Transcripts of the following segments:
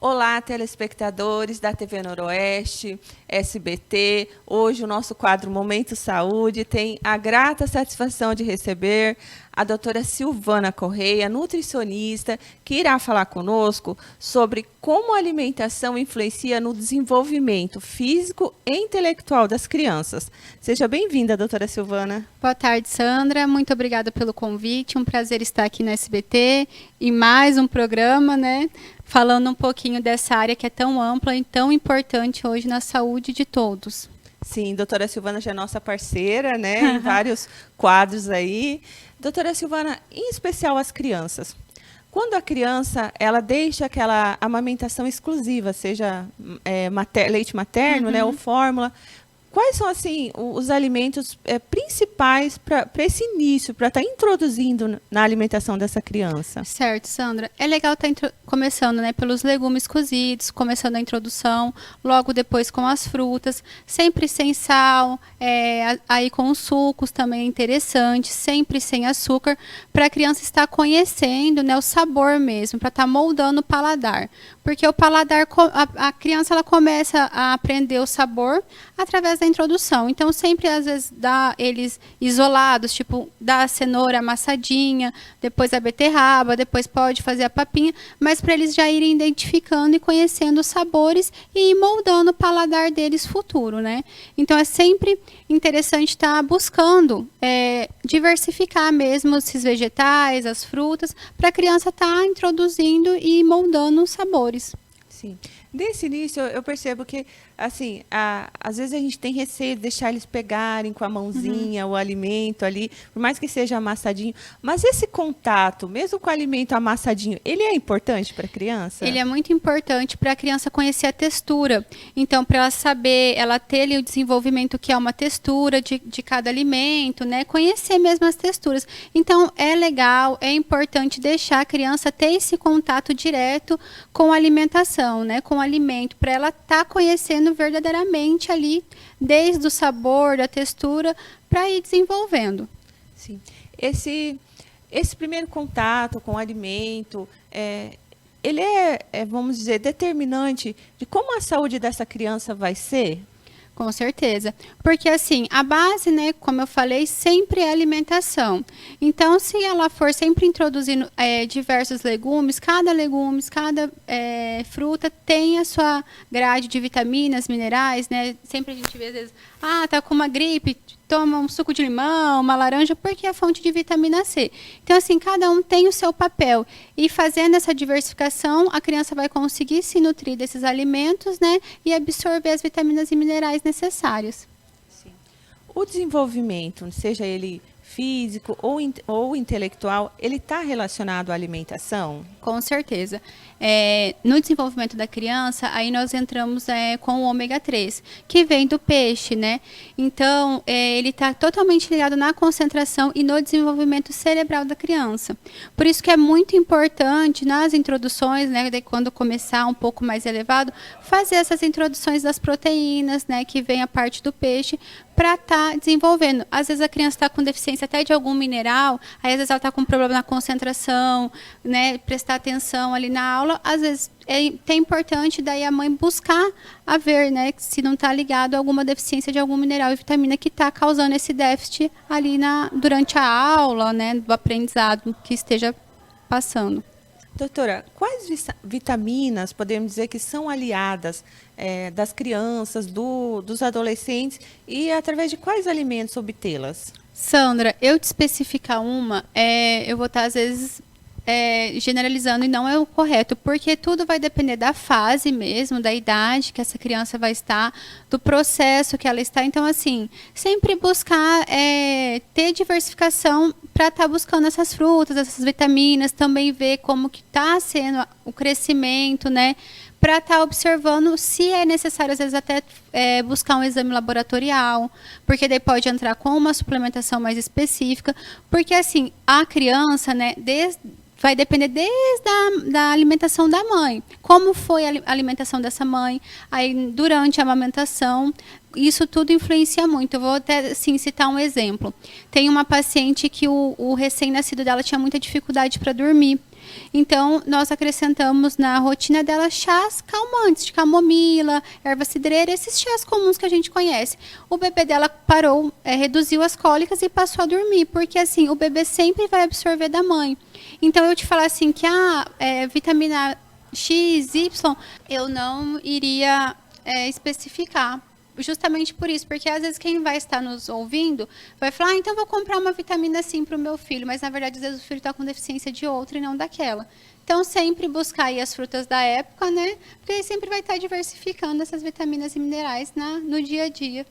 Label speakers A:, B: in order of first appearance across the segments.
A: Olá, telespectadores da TV Noroeste, SBT. Hoje o nosso quadro Momento Saúde tem a grata satisfação de receber a doutora Silvana Correia, nutricionista, que irá falar conosco sobre como a alimentação influencia no desenvolvimento físico e intelectual das crianças. Seja bem-vinda, doutora Silvana.
B: Boa tarde, Sandra. Muito obrigada pelo convite. Um prazer estar aqui no SBT e mais um programa, né? Falando um pouquinho dessa área que é tão ampla e tão importante hoje na saúde de todos.
A: Sim, doutora Silvana já é nossa parceira, né? Em vários quadros aí. Doutora Silvana, em especial as crianças. Quando a criança ela deixa aquela amamentação exclusiva, seja leite materno, né, ou fórmula, quais são assim os alimentos principais para esse início, para estar introduzindo na alimentação dessa criança?
B: Certo, Sandra. É legal estar começando, né, pelos legumes cozidos, começando a introdução, logo depois com as frutas, sempre sem sal, aí com os sucos também é interessante, sempre sem açúcar, para a criança estar conhecendo, né, o sabor mesmo, para estar moldando o paladar. Porque o paladar, a criança ela começa a aprender o sabor através da introdução. Então, sempre, às vezes, dá eles isolados, tipo, dá a cenoura amassadinha, depois a beterraba, depois pode fazer a papinha, mas para eles já irem identificando e conhecendo os sabores e ir moldando o paladar deles futuro, né? Então, é sempre interessante estar buscando diversificar mesmo esses vegetais, as frutas, para a criança estar introduzindo e moldando os sabores.
A: Sim. Desse início, eu percebo que, assim, às vezes a gente tem receio de deixar eles pegarem com a mãozinha o alimento ali, por mais que seja amassadinho. Mas esse contato, mesmo com o alimento amassadinho, ele é importante para a criança?
B: Ele é muito importante para a criança conhecer a textura. Então, para ela saber, ela ter ali o desenvolvimento que é uma textura de cada alimento, né? Conhecer mesmo as texturas. Então, é legal, é importante deixar a criança ter esse contato direto com a alimentação, né? Com o alimento, para ela estar conhecendo verdadeiramente ali, desde o sabor, da textura, para ir desenvolvendo.
A: Sim. Esse primeiro contato com o alimento, ele vamos dizer, determinante de como a saúde dessa criança vai ser?
B: Com certeza. Porque, assim, a base, né, como eu falei, sempre é alimentação. Então, se ela for sempre introduzindo diversos legumes, cada fruta tem a sua grade de vitaminas, minerais, né? Sempre a gente vê, às vezes, tá com uma gripe, toma um suco de limão, uma laranja, porque é fonte de vitamina C. Então, assim, cada um tem o seu papel. E fazendo essa diversificação, a criança vai conseguir se nutrir desses alimentos, né? E absorver as vitaminas e minerais necessários.
A: Sim. O desenvolvimento, seja ele físico ou intelectual, ele está relacionado à alimentação?
B: Com certeza. No desenvolvimento da criança, aí nós entramos com o ômega 3, que vem do peixe, né? Então, ele está totalmente ligado na concentração e no desenvolvimento cerebral da criança. Por isso que é muito importante, nas introduções, né, quando começar um pouco mais elevado, fazer essas introduções das proteínas, né, que vem a parte do peixe, para estar desenvolvendo. Às vezes a criança está com deficiência até de algum mineral, aí às vezes ela está com problema na concentração, né, prestar atenção ali na aula, às vezes é importante daí a mãe buscar a ver, né, se não está ligado a alguma deficiência de algum mineral e vitamina que está causando esse déficit ali durante a aula, né, do aprendizado que esteja passando.
A: Doutora, quais vitaminas podemos dizer que são aliadas das crianças, dos adolescentes e através de quais alimentos obtê-las?
B: Sandra, eu te especificar eu vou estar às vezes generalizando e não é o correto, porque tudo vai depender da fase mesmo, da idade que essa criança vai estar, do processo que ela está. Então, assim, sempre buscar ter diversificação para estar buscando essas frutas, essas vitaminas, também ver como que está sendo o crescimento, né? Para estar observando se é necessário, às vezes, até buscar um exame laboratorial, porque daí pode entrar com uma suplementação mais específica, porque, assim, a criança, né, vai depender desde da alimentação da mãe. Como foi a alimentação dessa mãe, aí durante a amamentação, isso tudo influencia muito. Eu vou até assim, citar um exemplo. Tem uma paciente que o recém-nascido dela tinha muita dificuldade para dormir. Então, nós acrescentamos na rotina dela chás calmantes, de camomila, erva cidreira, esses chás comuns que a gente conhece. O bebê dela parou, reduziu as cólicas e passou a dormir, porque assim, o bebê sempre vai absorver da mãe. Então, eu te falar assim que a vitamina X, Y, eu não iria especificar. Justamente por isso, porque às vezes quem vai estar nos ouvindo vai falar, então vou comprar uma vitamina sim para o meu filho, mas na verdade às vezes o filho está com deficiência de outra e não daquela. Então sempre buscar aí as frutas da época, né? Porque aí sempre vai estar diversificando essas vitaminas e minerais no dia a dia.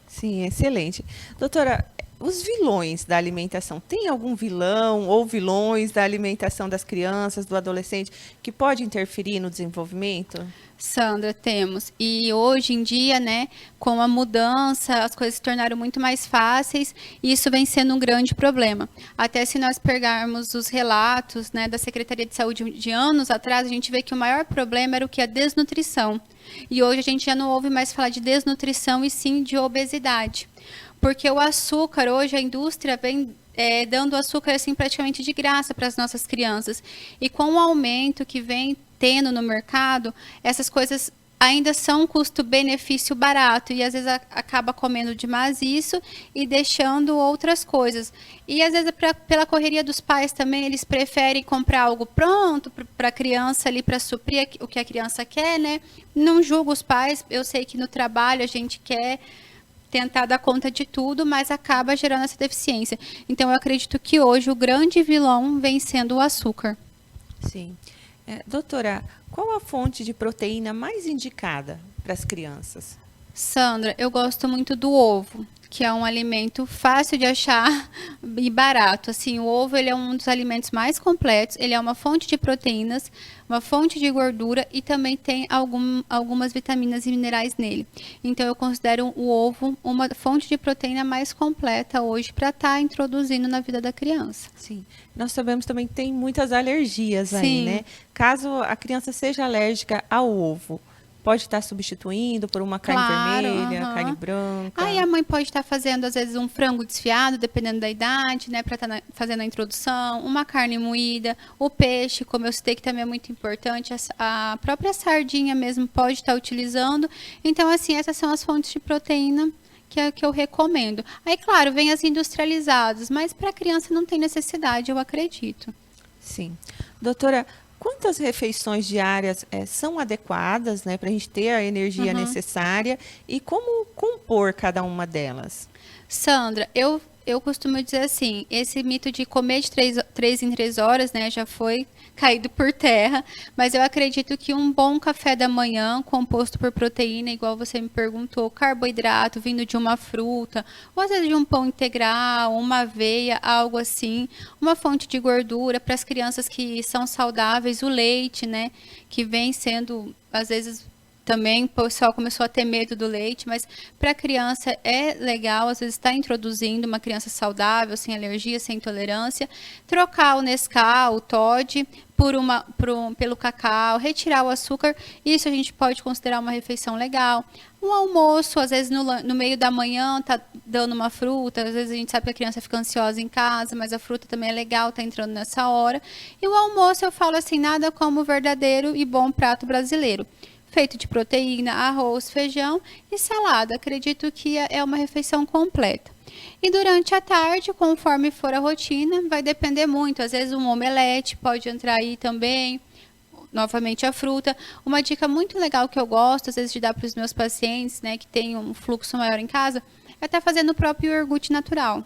A: Sim, excelente. Doutora, os vilões da alimentação, tem algum vilão ou vilões da alimentação das crianças, do adolescente, que pode interferir no desenvolvimento?
B: Sandra, temos. E hoje em dia, né, com a mudança, as coisas se tornaram muito mais fáceis e isso vem sendo um grande problema. Até se nós pegarmos os relatos, né, da Secretaria de Saúde de anos atrás, a gente vê que o maior problema era o que? A desnutrição. E hoje a gente já não ouve mais falar de desnutrição e sim de obesidade. Porque o açúcar, hoje a indústria vem dando açúcar assim praticamente de graça para as nossas crianças. E com o aumento que vem tendo no mercado, essas coisas ainda são um custo-benefício barato e às vezes acaba comendo demais isso e deixando outras coisas. E às vezes pela correria dos pais também, eles preferem comprar algo pronto para a criança ali, para suprir o que a criança quer, né? Não julgo os pais, eu sei que no trabalho a gente quer tentar dar conta de tudo, mas acaba gerando essa deficiência. Então eu acredito que hoje o grande vilão vem sendo o açúcar.
A: Sim. Doutora, qual a fonte de proteína mais indicada para as crianças?
B: Sandra, eu gosto muito do ovo, que é um alimento fácil de achar e barato. Assim, o ovo ele é um dos alimentos mais completos, ele é uma fonte de proteínas, uma fonte de gordura e também tem algumas vitaminas e minerais nele. Então, eu considero o ovo uma fonte de proteína mais completa hoje para estar introduzindo na vida da criança.
A: Sim. Nós sabemos também que tem muitas alergias aí, né? Caso a criança seja alérgica ao ovo, pode estar substituindo por uma carne vermelha, carne branca.
B: Aí a mãe pode estar fazendo, às vezes, um frango desfiado, dependendo da idade, né? Para estar fazendo a introdução, uma carne moída, o peixe, como eu citei, que também é muito importante, a própria sardinha mesmo pode estar utilizando. Então, assim, essas são as fontes de proteína que eu recomendo. Aí, claro, vem as industrializadas, mas para a criança não tem necessidade, eu acredito.
A: Sim. Doutora, quantas refeições diárias são adequadas, né, para a gente ter a energia necessária e como compor cada uma delas?
B: Sandra, eu costumo dizer assim, esse mito de comer de 3 em 3 horas, né, já foi caído por terra, mas eu acredito que um bom café da manhã, composto por proteína, igual você me perguntou, carboidrato vindo de uma fruta, ou às vezes de um pão integral, uma aveia, algo assim, uma fonte de gordura para as crianças que são saudáveis, o leite, né, que vem sendo, às vezes, também o pessoal começou a ter medo do leite, mas para a criança é legal, às vezes está introduzindo uma criança saudável, sem alergia, sem intolerância, trocar o Nescau, o Toddy, pelo cacau, retirar o açúcar, isso a gente pode considerar uma refeição legal. Um almoço, às vezes no meio da manhã, tá dando uma fruta, às vezes a gente sabe que a criança fica ansiosa em casa, mas a fruta também é legal, tá entrando nessa hora. E o almoço, eu falo assim, nada como o verdadeiro e bom prato brasileiro. Feito de proteína, arroz, feijão e salada. Acredito que é uma refeição completa. E durante a tarde, conforme for a rotina, vai depender muito. Às vezes um omelete pode entrar aí também. Novamente a fruta. Uma dica muito legal que eu gosto, às vezes, de dar para os meus pacientes, né, que tem um fluxo maior em casa, é estar fazendo o próprio iogurte natural.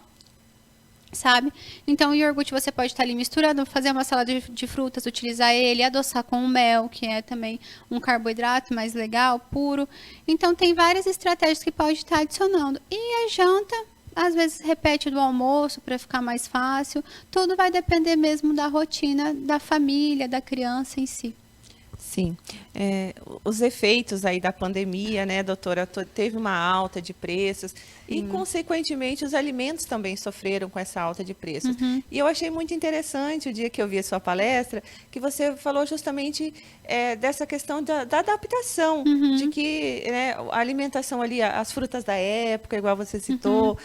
B: Sabe? Então, o iogurte você pode estar ali misturando, fazer uma salada de frutas, utilizar ele, adoçar com o mel, que é também um carboidrato mais legal, puro. Então, tem várias estratégias que pode estar adicionando. E a janta, às vezes, repete do almoço para ficar mais fácil. Tudo vai depender mesmo da rotina da família, da criança em si.
A: Sim. Os efeitos aí da pandemia, né, doutora, teve uma alta de preços e, consequentemente, os alimentos também sofreram com essa alta de preços. E eu achei muito interessante o dia que eu vi a sua palestra, que você falou justamente dessa questão da adaptação, de que, né, a alimentação ali, as frutas da época, igual você citou,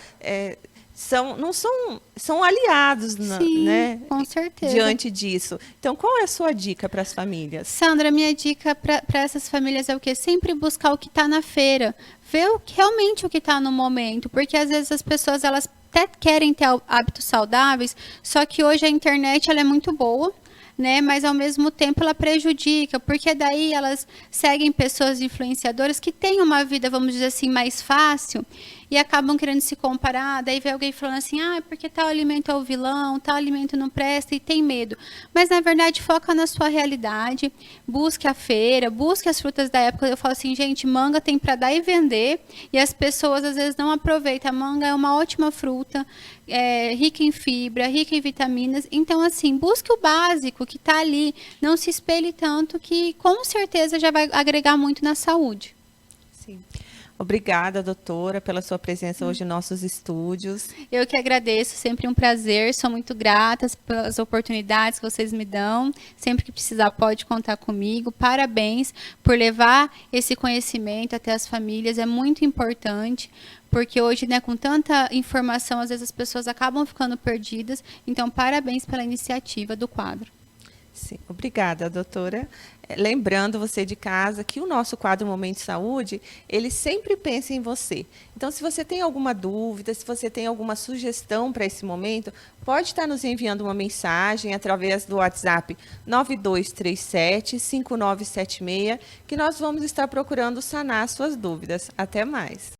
A: são aliados,
B: Sim,
A: né?
B: com certeza.
A: Diante disso. Então, qual é a sua dica para as famílias?
B: Sandra, minha dica para essas famílias é o quê? Sempre buscar o que está na feira. Ver realmente o que está no momento. Porque às vezes as pessoas elas até querem ter hábitos saudáveis, só que hoje a internet ela é muito boa, né? Mas ao mesmo tempo ela prejudica, porque daí elas seguem pessoas influenciadoras que têm uma vida, vamos dizer assim, mais fácil e acabam querendo se comparar. Daí vem alguém falando assim, porque tal alimento é o vilão, tal alimento não presta e tem medo. Mas na verdade foca na sua realidade, busque a feira, busque as frutas da época. Eu falo assim, gente, manga tem para dar e vender e as pessoas às vezes não aproveitam. A manga é uma ótima fruta, rica em fibra, rica em vitaminas. Então, assim, busque o básico que está ali. Não se espelhe tanto que, com certeza, já vai agregar muito na saúde.
A: Sim. Obrigada, doutora, pela sua presença hoje em nossos estúdios.
B: Eu que agradeço, sempre um prazer. Sou muito grata pelas oportunidades que vocês me dão. Sempre que precisar, pode contar comigo. Parabéns por levar esse conhecimento até as famílias. É muito importante. Porque hoje, né, com tanta informação, às vezes as pessoas acabam ficando perdidas. Então, parabéns pela iniciativa do quadro.
A: Sim, obrigada, doutora. Lembrando você de casa que o nosso quadro Momento de Saúde, ele sempre pensa em você. Então, se você tem alguma dúvida, se você tem alguma sugestão para esse momento, pode estar nos enviando uma mensagem através do WhatsApp 9237-5976, que nós vamos estar procurando sanar suas dúvidas. Até mais.